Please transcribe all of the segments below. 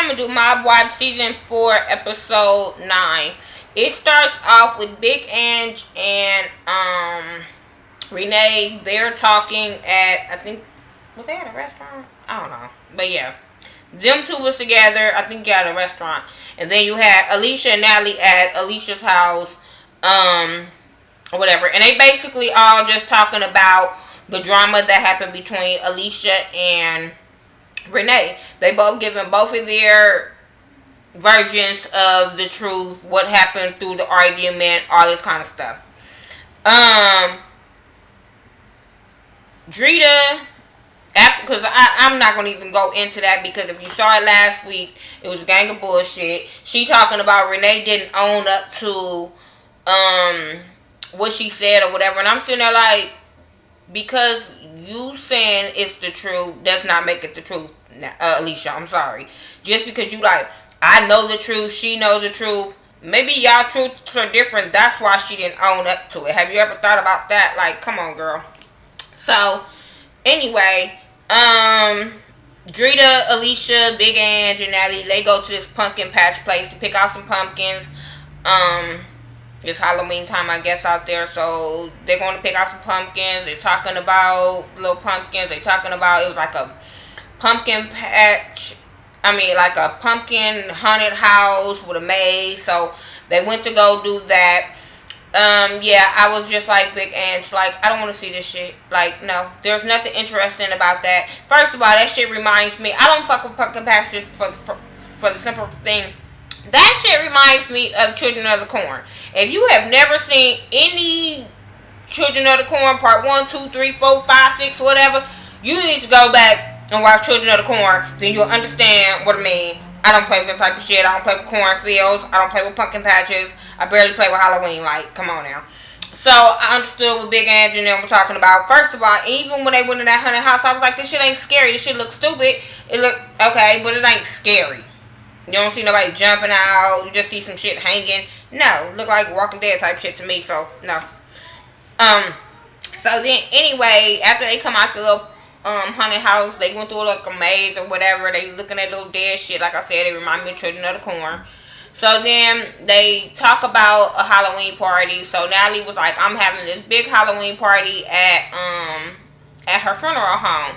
I'm gonna do Mob Wife season 4, episode 9. It starts off with Big Ange and Renee. They're talking at, I think, was they at a restaurant? I don't know, but yeah, them two was together. I think at a restaurant, and then you had Alicia and Natalie at Alicia's house, or whatever, and they basically all just talking about the drama that happened between Alicia and Renee. They both giving both of their versions of the truth, what happened through the argument, all this kind of stuff. Drita, because I'm not going to even go into that, because if you saw it last week, it was a gang of bullshit. She talking about Renee didn't own up to what she said or whatever, and I'm sitting there like, because you saying it's the truth does not make it the truth, Alicia. I'm sorry. Just because you like, I know the truth, she knows the truth. Maybe y'all truths are different. That's why she didn't own up to it. Have you ever thought about that? Like, come on, girl. So, anyway, Drita, Alicia, Big Ange, and Natalie, they go to this pumpkin patch place to pick out some pumpkins. It's Halloween time, I guess, out there, so they're going to pick out some pumpkins. They're talking about little pumpkins. They're talking about, it was like a pumpkin patch, like a pumpkin haunted house with a maze, so they went to go do that. Yeah, I was just like Big Ange, like, I don't want to see this shit. Like, no, there's nothing interesting about that. First of all, that shit reminds me, I don't fuck with pumpkin patches for the simple thing. That shit reminds me of Children of the Corn. If you have never seen any Children of the Corn, part 1, 2, 3, 4, 5, 6, whatever, you need to go back and watch Children of the Corn. Then you'll understand what I mean. I don't play with that type of shit. I don't play with cornfields. I don't play with pumpkin patches. I barely play with Halloween. Like, come on now. So, I understood what Big Ange and them were talking about. First of all, even when they went in that haunted house, I was like, this shit ain't scary. This shit looks stupid. It look okay, but it ain't scary. You don't see nobody jumping out. You just see some shit hanging. No, look like Walking Dead type shit to me. So no. So then anyway, after they come out the little haunted house, they went through like a maze or whatever. They looking at little dead shit. Like I said, it remind me of Children of the Corn. So then they talk about a Halloween party. So Natalie was like, I'm having this big Halloween party at her funeral home.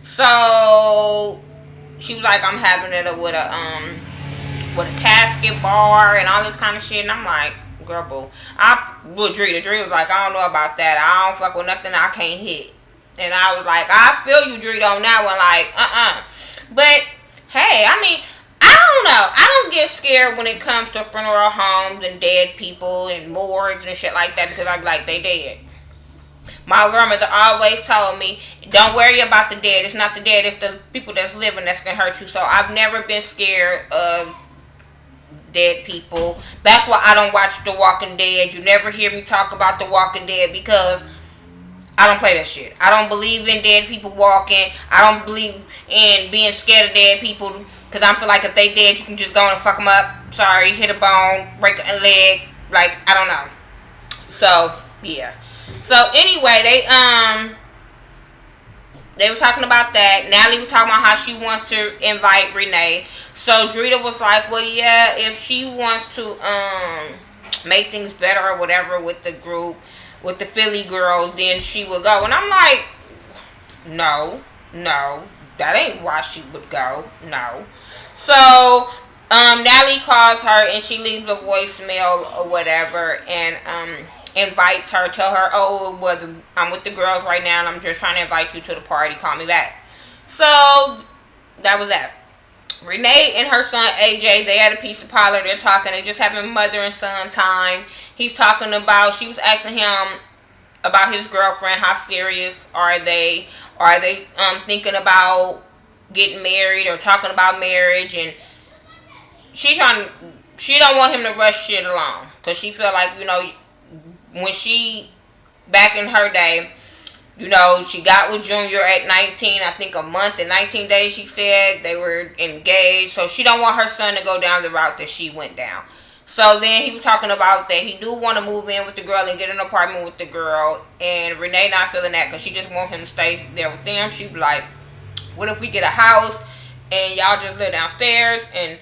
So she was like, I'm having it with a casket bar and all this kind of shit. And I'm like, girl, boo. Drita was like, I don't know about that. I don't fuck with nothing I can't hit. And I was like, I feel you, Drita, on that one. Like, But, hey, I don't know. I don't get scared when it comes to funeral homes and dead people and morgues and shit like that, because I'm like, they dead. My grandmother always told me, don't worry about the dead. It's not the dead. It's the people that's living that's going to hurt you. So I've never been scared of dead people. That's why I don't watch The Walking Dead. You never hear me talk about The Walking Dead, because I don't play that shit. I don't believe in dead people walking. I don't believe in being scared of dead people, because I feel like if they dead, you can just go and fuck them up. Sorry, hit a bone, break a leg. Like, I don't know. So, yeah. So, anyway, they were talking about that. Natalie was talking about how she wants to invite Renee. So Drita was like, well, yeah, if she wants to make things better or whatever with the group, with the Philly girls, then she would go. And I'm like, no, that ain't why she would go. No. So Natalie calls her and she leaves a voicemail or whatever, and invites her, tell her, oh, well, I'm with the girls right now and I'm just trying to invite you to the party, call me back. So that was that. Renee and her son AJ, they had a pizza parlor. They're talking, they're just having mother and son time. He's talking about, she was asking him about his girlfriend, how serious are they thinking about getting married or talking about marriage, and she don't want him to rush shit along, because she feel like, when she, back in her day, she got with Junior at 19, I think a month and 19 days, she said. They were engaged. So she don't want her son to go down the route that she went down. So then he was talking about that he do want to move in with the girl and get an apartment with the girl. And Renee not feeling that, because she just want him to stay there with them. She be like, what if we get a house and y'all just live downstairs. And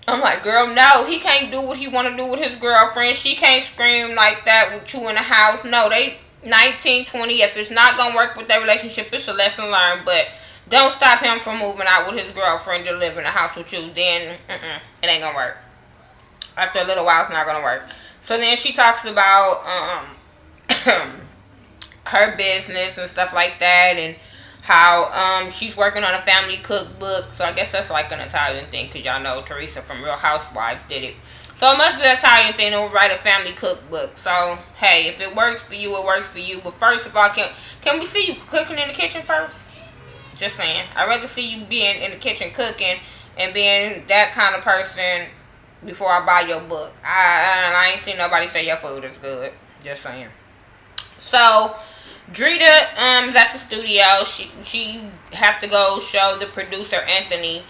I'm like, girl, no, he can't do what he want to do with his girlfriend. She can't scream like that with you in the house. No, they 19, 20. If it's not going to work with their relationship, it's a lesson learned. But don't stop him from moving out with his girlfriend to live in the house with you. Then it ain't going to work. After a little while, it's not going to work. So then she talks about her business and stuff like that, and how she's working on a family cookbook. So I guess that's like an Italian thing, because y'all know Teresa from Real Housewives did it. So it must be an Italian thing to write a family cookbook. So hey, if it works for you, it works for you. But first of all, can we see you cooking in the kitchen first? Just saying. I'd rather see you being in the kitchen cooking and being that kind of person before I buy your book. I ain't seen nobody say your food is good. Just saying. So Drita is at the studio. She have to go show the producer Anthony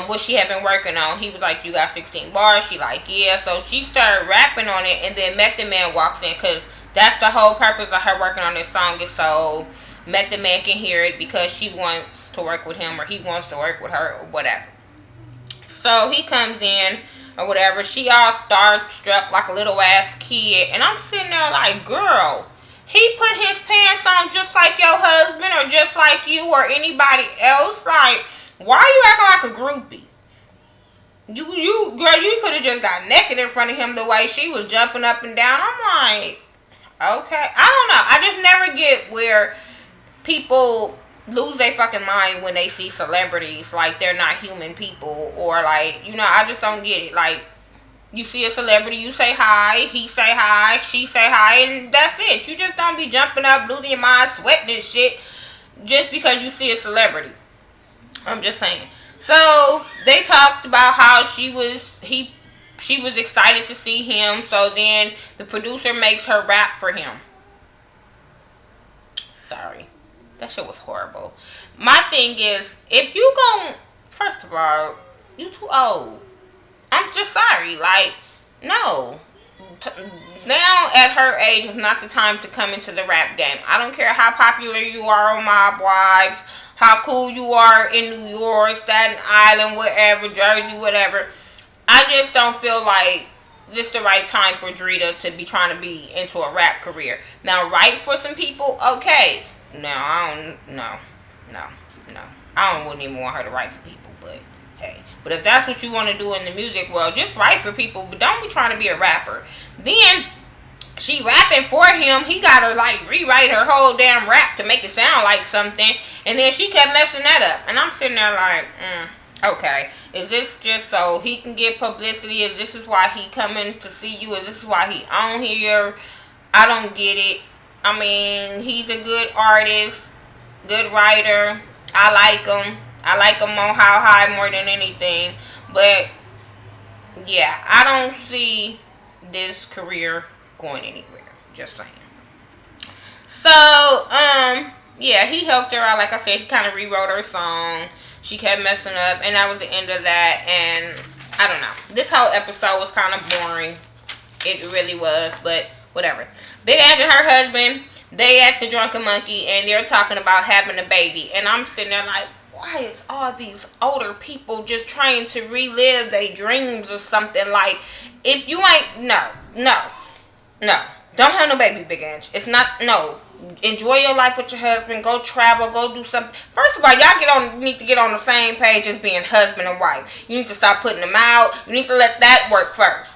what she had been working on. He was like, you got 16 bars. She like, yeah. So she started rapping on it, and then Method Man walks in, because that's the whole purpose of her working on this song, is so Method Man can hear it, because she wants to work with him, or he wants to work with her, or whatever. So he comes in or whatever. She all starstruck like a little ass kid, and I'm sitting there like, girl, he put his pants on just like your husband, or just like you, or anybody else. Like, why are you acting like a groupie? Girl, you could have just got naked in front of him the way she was jumping up and down. I'm like, okay. I don't know. I just never get where people lose their fucking mind when they see celebrities like they're not human people, or like, I just don't get it. Like, you see a celebrity, you say hi, he say hi, she say hi, and that's it. You just don't be jumping up, losing your mind, sweating and shit just because you see a celebrity. I'm just saying. So they talked about how she was excited to see him. So then the producer makes her rap for him. Sorry, that shit was horrible. My thing is, if you gon', first of all, you too old. I'm just sorry. Like, no. Now at her age is not the time to come into the rap game. I don't care how popular you are on Mob Wives, how cool you are in New York, Staten Island, whatever, Jersey, whatever. I just don't feel like this is the right time for Drita to be trying to be into a rap career. Now, write for some people, okay. No, I wouldn't even want her to write for people, but hey. But if that's what you want to do in the music world, just write for people, but don't be trying to be a rapper. Then she rapping for him. He got to like rewrite her whole damn rap to make it sound like something, and then she kept messing that up. And I'm sitting there like, okay, is this just so he can get publicity? Is this why he coming to see you? Is this why he on here? I don't get it. I mean, he's a good artist, good writer. I like him. I like him on How High more than anything. But yeah, I don't see this career going anywhere. Just saying. So, yeah, he helped her out. Like I said, he kind of rewrote her song. She kept messing up, and that was the end of that. And I don't know. This whole episode was kind of boring. It really was, but whatever. Big Ange and her husband, they at the Drunken Monkey, and they're talking about having a baby. And I'm sitting there like, why is all these older people just trying to relive their dreams or something? Like, if you ain't, no. Don't have no baby, Big Ange. It's not, no. Enjoy your life with your husband. Go travel. Go do something. First of all, y'all need to get on the same page as being husband and wife. You need to stop putting them out. You need to let that work first.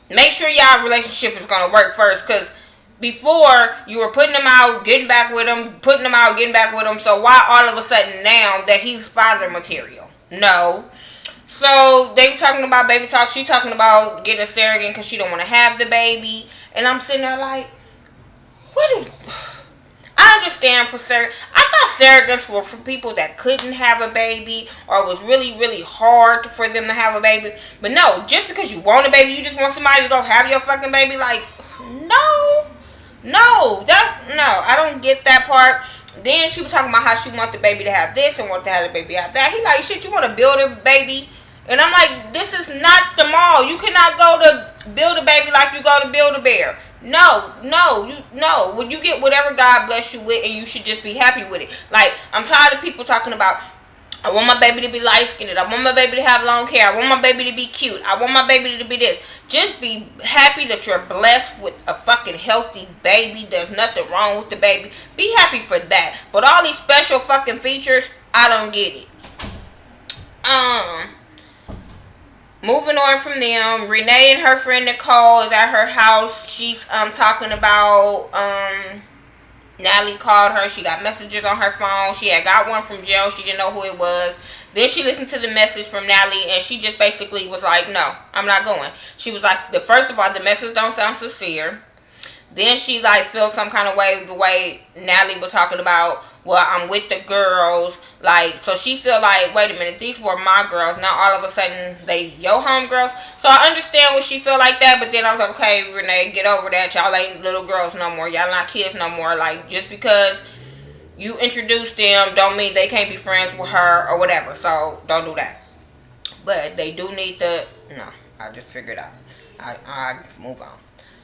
Make sure y'all relationship is going to work first, because before, you were putting them out, getting back with them, putting them out, getting back with them. So why all of a sudden now that he's father material? No. So they were talking about baby talk. She talking about getting a surrogate because she don't want to have the baby. And I'm sitting there like, I understand for surrogate. I thought surrogates were for people that couldn't have a baby, or it was really, really hard for them to have a baby. But no, just because you want a baby, you just want somebody to go have your fucking baby. Like, no, I don't get that part. Then she was talking about how she want the baby to have this and want to have the baby have that. He like, shit, you want to build a baby? And I'm like, this is not the mall. You cannot go to build a baby like you go to build a bear. No. When you get whatever God bless you with, and you should just be happy with it. Like, I'm tired of people talking about, I want my baby to be light skinned. I want my baby to have long hair. I want my baby to be cute. I want my baby to be this. Just be happy that you're blessed with a fucking healthy baby. There's nothing wrong with the baby. Be happy for that. But all these special fucking features, I don't get it. Moving on from them, Renee and her friend Nicole is at her house. She's talking about Natalie called her. She got messages on her phone. She had got one from jail. She didn't know who it was. Then she listened to the message from Natalie, and she just basically was like, no, I'm not going. She was like, first of all, the message don't sound sincere. Then she like felt some kind of way, the way Natalie was talking about, well, I'm with the girls. Like, so she feel like, wait a minute, these were my girls. Now all of a sudden, they your homegirls. So I understand when she feel like that, but then I was like, okay, Renee, get over that. Y'all ain't little girls no more. Y'all not kids no more. Like, just because you introduce them don't mean they can't be friends with her or whatever. So don't do that. But they do need to, no, I just figured out. I move on.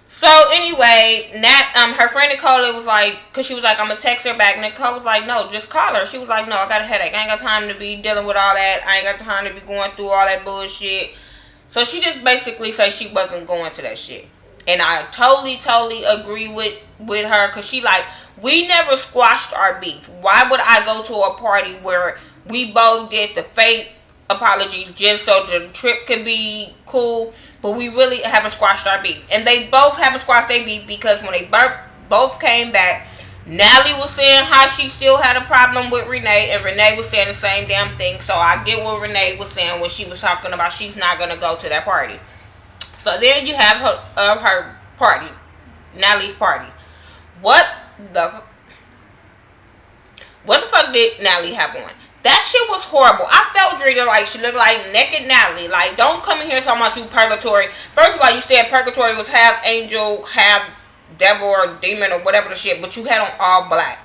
So anyway, her friend Nicole was like, cause she was like, I'm gonna text her back. Nicole was like, no, just call her. She was like, no, I got a headache. I ain't got time to be dealing with all that. I ain't got time to be going through all that bullshit. So she just basically said she wasn't going to that shit. And I totally agree with her, cause she like, we never squashed our beef. Why would I go to a party where we both did the fake apologies just so the trip could be cool, but we really haven't squashed our beef? And they both haven't squashed their beef, because when they both came back, Natalie was saying how she still had a problem with Renee, and Renee was saying the same damn thing. So I get what Renee was saying when she was talking about she's not going to go to that party. So then you have her party, Natalie's party. What the fuck did Natalie have on? That shit was horrible. I felt Drita like she looked like naked Natalie. Like, don't come in here talking about you purgatory. First of all, you said purgatory was half angel, half devil or demon or whatever the shit, but you had on all black.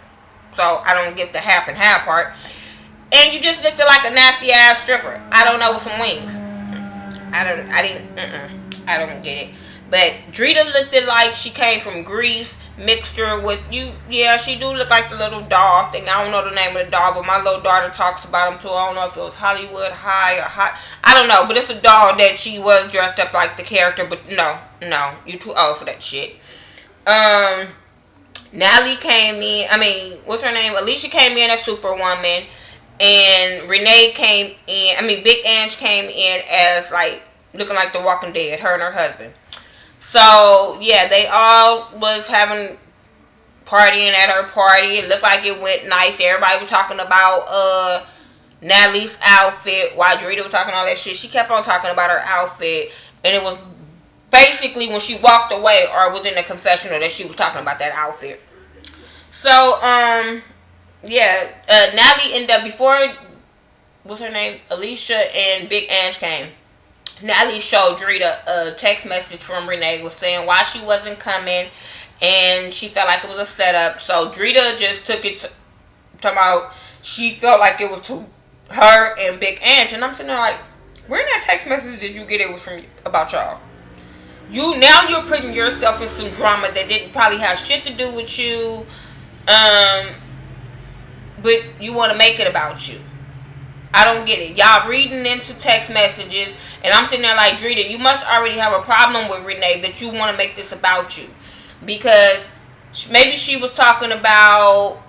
So I don't get the half and half part. And you just looked like a nasty ass stripper. I don't know, with some wings. I don't get it. But Drita looked like she came from Greece, mixture with you. Yeah, she do look like the little doll thing. I don't know the name of the doll, but my little daughter talks about them too. I don't know if it was Hollywood High or Hot. I don't know, but it's a doll that she was dressed up like the character. But no, you too old for that shit. Natalie came in. I mean, what's her name? Alicia came in as Superwoman, and Renee came in. I mean, Big Ange came in as like looking like The Walking Dead. Her and her husband. So, yeah, they all was having partying at her party. It looked like it went nice. Everybody was talking about Natalie's outfit while Drita was talking all that shit. She kept on talking about her outfit. And it was basically when she walked away or was in the confessional that she was talking about that outfit. So, yeah, Natalie ended up, before, what's her name? Alicia and Big Ange came. Natalie showed Drita a text message from Renee was saying why she wasn't coming, and she felt like it was a setup. So Drita just took it to about, she felt like it was to her and Big Ange, and I'm sitting there like, where in that text message did you get it was from about y'all? Now you're putting yourself in some drama that didn't probably have shit to do with you, but you want to make it about you. I don't get it. Y'all reading into text messages, and I'm sitting there like, Drita, you must already have a problem with Renee that you want to make this about you. Because maybe she was talking about,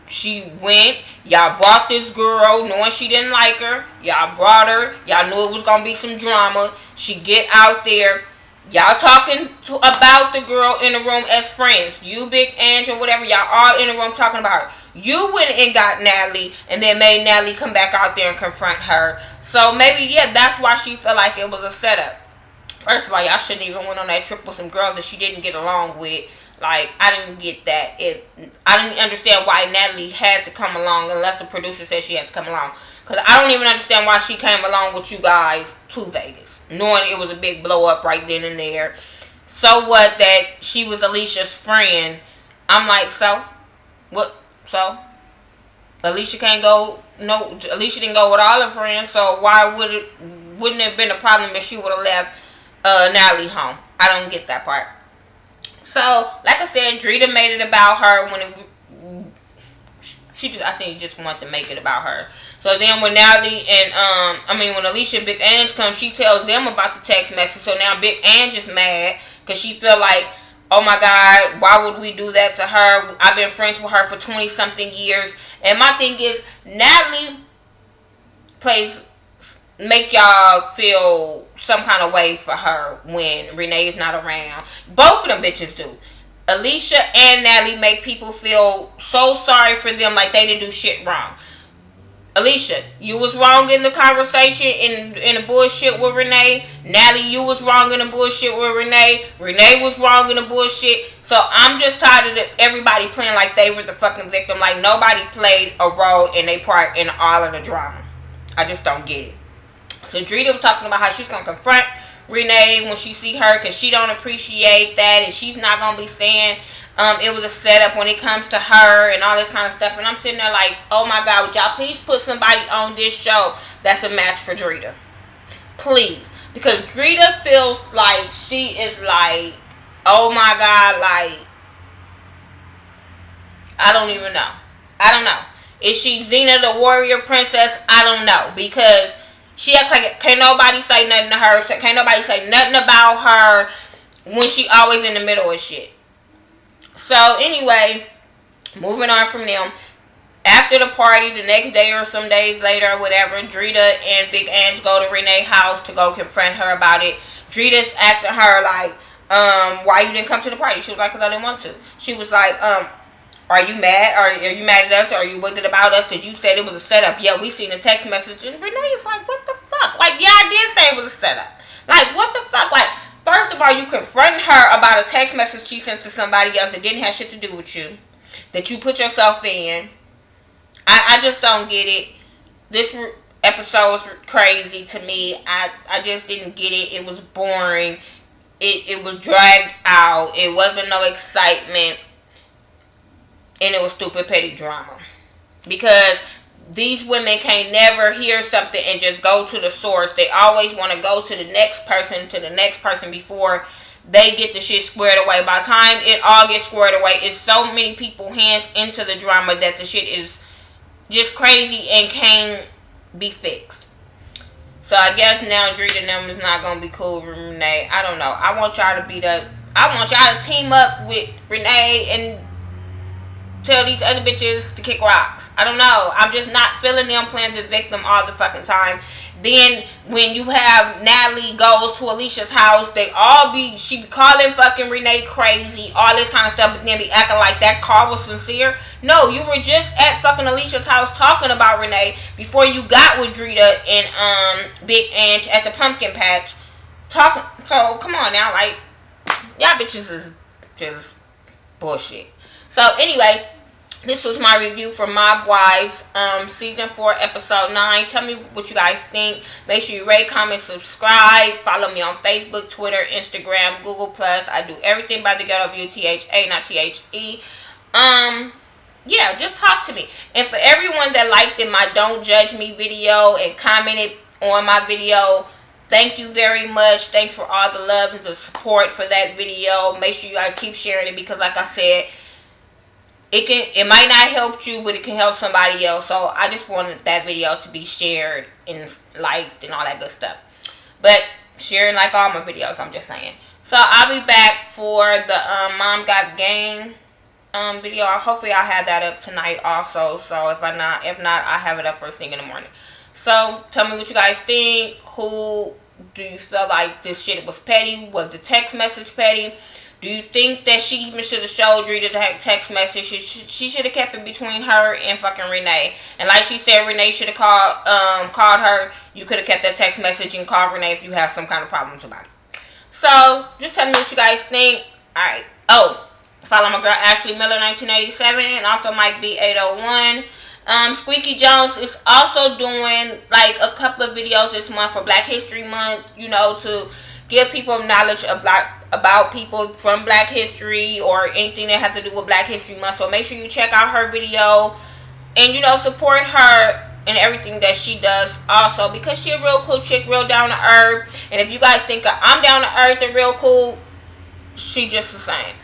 she went, y'all brought this girl knowing she didn't like her. Y'all brought her. Y'all knew it was going to be some drama. She get out there. Y'all talking about the girl in the room as friends. You, Big Ange, or whatever. Y'all all in the room talking about her. You went and got Natalie and then made Natalie come back out there and confront her. So maybe, yeah, that's why she felt like it was a setup. First of all, y'all shouldn't even went on that trip with some girls that she didn't get along with. Like, I didn't get that. I didn't understand why Natalie had to come along unless the producer said she had to come along. Because I don't even understand why she came along with you guys to Vegas, knowing it was a big blow up right then and there. So what that she was Alicia's friend? I'm like, so? What? So? Alicia can't go, no, Alicia didn't go with all her friends, so why wouldn't it have been a problem if she would have left Natalie home? I don't get that part. So, like I said, Drita made it about her when I think just wanted to make it about her. So then when Natalie and when Alicia and Big Ange come, she tells them about the text message. So now Big Ange is mad because she feel like, oh my God, why would we do that to her? I've been friends with her for 20 something years. And my thing is, Natalie make y'all feel some kind of way for her when Renee is not around. Both of them bitches do. Alicia and Natalie make people feel so sorry for them, like they didn't do shit wrong. Alicia, you was wrong in the conversation in the bullshit with Renee. Natalie, you was wrong in the bullshit with Renee. Renee was wrong in the bullshit. So I'm just tired of everybody playing like they were the fucking victim. Like nobody played a role in their part in all of the drama. I just don't get it. So Drita was talking about how she's going to confront Renee when she see her because she don't appreciate that, and she's not going to be saying it was a setup when it comes to her and all this kind of stuff. And I'm sitting there like, oh my God, would y'all please put somebody on this show that's a match for Drita? Please. Because Drita feels like she is like, oh my God, like, I don't even know. I don't know. Is she Xena the warrior princess? I don't know. Because she acts like can't nobody say nothing to her. Can't nobody say nothing about her when she always in the middle of shit. So anyway, moving on from them. After the party, the next day or some days later or whatever, Drita and Big Ange go to Renee's house to go confront her about it. Drita's asking her like, why you didn't come to the party? She was like, because I didn't want to. She was like, are you mad? Are you mad at us? Or are you worried about us? Because you said it was a setup. Yeah, we seen the text message. And Renee is like, what the fuck? Like, yeah, I did say it was a setup. Like, what the fuck? Like, first of all, you confronting her about a text message she sent to somebody else that didn't have shit to do with you. That you put yourself in. I just don't get it. This episode was crazy to me. I just didn't get it. It was boring. It was dragged out. It wasn't no excitement. And it was stupid petty drama. Because these women can't never hear something and just go to the source. They always want to go to the next person before they get the shit squared away. By the time it all gets squared away, it's so many people hands into the drama that the shit is just crazy and can't be fixed. So I guess now Drita and them is not going to be cool with Renee. I don't know. I want y'all to team up with Renee and tell these other bitches to kick rocks. I don't know. I'm just not feeling them playing the victim all the fucking time. Then when you have Natalie goes to Alicia's house, she be calling fucking Renee crazy, all this kind of stuff, but then be acting like that call was sincere. No, you were just at fucking Alicia's house talking about Renee before you got with Drita and Big Ange at the pumpkin patch. So come on now, like, y'all bitches is just bullshit. So anyway, this was my review for Mob Wives, season 4, episode 9. Tell me what you guys think. Make sure you rate, comment, subscribe. Follow me on Facebook, Twitter, Instagram, Google+. I do everything by the Ghetto View, THA, not THE. Yeah, just talk to me. And for everyone that liked my Don't Judge Me video and commented on my video, thank you very much. Thanks for all the love and the support for that video. Make sure you guys keep sharing it because, like I said, it might not help you, but it can help somebody else. So I just wanted that video to be shared and liked and all that good stuff. But sharing like all my videos, I'm just saying. So I'll be back for the Mom Got Game video. Hopefully I'll have that up tonight also. So if not, I'll have it up first thing in the morning. So tell me what you guys think. Who do you feel like this shit was petty? Was the text message petty? Do you think that she even should have showed Drita the text message? She should have kept it between her and fucking Renee. And like she said, Renee should have called her. You could have kept that text message and called Renee if you have some kind of problems about it. So, just tell me what you guys think. Alright. Oh, follow my girl Ashley Miller 1987 and also Mike B 801. Squeaky Jones is also doing like a couple of videos this month for Black History Month, you know, to give people knowledge about people from Black history or anything that has to do with Black History Month. So make sure you check out her video and, you know, support her and everything that she does also, because she a real cool chick, real down to earth. And if you guys think I'm down to earth and real cool, she just the same.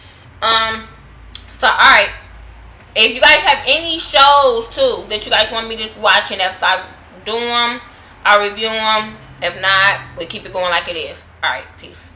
So alright, If you guys have any shows too that you guys want me to watch, and if I do them, I'll review them. If not, we'll keep it going like it is. Alright, peace.